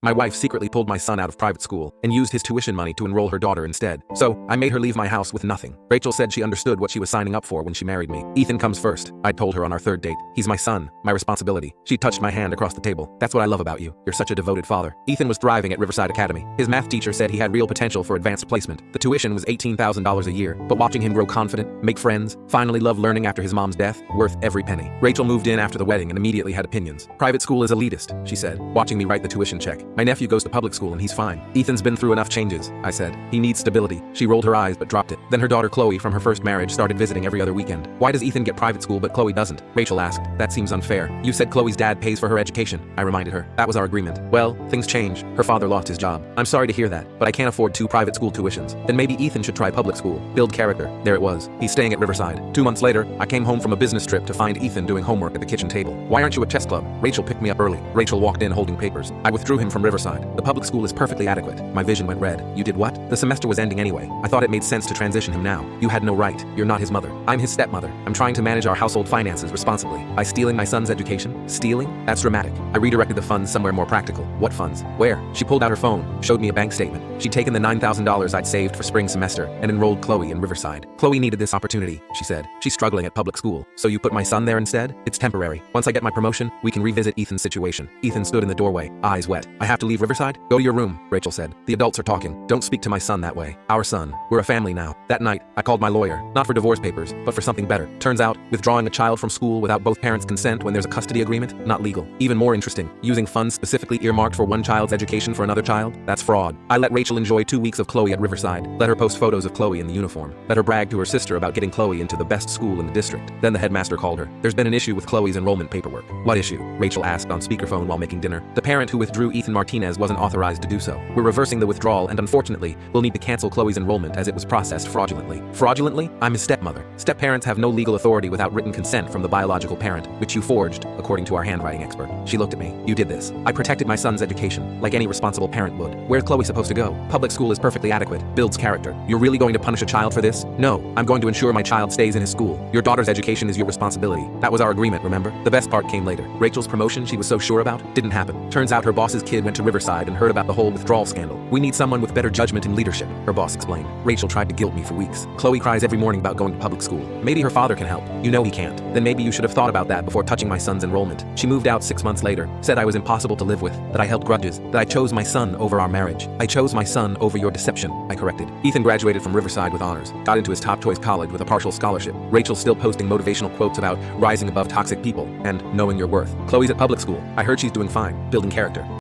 My wife secretly pulled my son out of private school and used his tuition money to enroll her daughter instead. So, I made her leave my house with nothing. Rachel said she understood what she was signing up for when she married me. Ethan comes first, I told her on our third date. He's my son, my responsibility. She touched my hand across the table. That's what I love about you. You're such a devoted father. Ethan was thriving at Riverside Academy. His math teacher said he had real potential for advanced placement. The tuition was $18,000 a year, but watching him grow confident, make friends, finally love learning after his mom's death, worth every penny. Rachel moved in after the wedding and immediately had opinions. Private school is elitist, she said, watching me write the tuition check. My nephew goes to public school and he's fine. Ethan's been through enough changes, I said. He needs stability. She rolled her eyes but dropped it. Then her daughter Chloe from her first marriage started visiting every other weekend. Why does Ethan get private school but Chloe doesn't? Rachel asked. That seems unfair. You said Chloe's dad pays for her education, I reminded her. That was our agreement. Well, things change. Her father lost his job. I'm sorry to hear that, but I can't afford 2 private school tuitions. Then maybe Ethan should try public school. Build character. There it was. He's staying at Riverside. 2 months later, I came home from a business trip to find Ethan doing homework at the kitchen table. Why aren't you at chess club? Rachel picked me up early. Rachel walked in holding papers. I withdrew him from Riverside. The public school is perfectly adequate. My vision went red. You did what? The semester was ending anyway. I thought it made sense to transition him now. You had no right. You're not his mother. I'm his stepmother. I'm trying to manage our household finances responsibly. By stealing my son's education? Stealing? That's dramatic. I redirected the funds somewhere more practical. What funds? Where? She pulled out her phone, showed me a bank statement. She'd taken the $9,000 I'd saved for spring semester and enrolled Chloe in Riverside. Chloe needed this opportunity, she said. She's struggling at public school. So you put my son there instead? It's temporary. Once I get my promotion, we can revisit Ethan's situation. Ethan stood in the doorway, eyes wet. I have to leave Riverside? Go to your room, Rachel said. The adults are talking. Don't speak to my son that way. Our son. We're a family now. That night, I called my lawyer, not for divorce papers, but for something better. Turns out, withdrawing a child from school without both parents' consent when there's a custody agreement, not legal. Even more interesting, using funds specifically earmarked for one child's education for another child, that's fraud. I let Rachel enjoy 2 weeks of Chloe at Riverside, let her post photos of Chloe in the uniform, let her brag to her sister about getting Chloe into the best school in the district. Then the headmaster called her. There's been an issue with Chloe's enrollment paperwork. What issue? Rachel asked on speakerphone while making dinner. The parent who withdrew Ethan Martinez wasn't authorized to do so. We're reversing the withdrawal and unfortunately, we'll need to cancel Chloe's enrollment as it was processed fraudulently. Fraudulently? I'm his stepmother. Step-parents have no legal authority without written consent from the biological parent, which you forged, according to our handwriting expert. She looked at me. You did this. I protected my son's education, like any responsible parent would. Where's Chloe supposed to go? Public school is perfectly adequate, builds character. You're really going to punish a child for this? No, I'm going to ensure my child stays in his school. Your daughter's education is your responsibility. That was our agreement, remember? The best part came later. Rachel's promotion she was so sure about didn't happen. Turns out her boss's kid went to Riverside and heard about the whole withdrawal scandal. We need someone with better judgment and leadership, her boss explained. Rachel tried to guilt me for weeks. Chloe cries every morning about going to public school. Maybe her father can help. You know he can't. Then maybe you should have thought about that before touching my son's enrollment. She moved out 6 months later, said I was impossible to live with, that I held grudges, that I chose my son over our marriage. I chose my son over your deception, I corrected. Ethan graduated from Riverside with honors, got into his top choice college with a partial scholarship. Rachel's still posting motivational quotes about rising above toxic people and knowing your worth. Chloe's at public school. I heard she's doing fine, building character.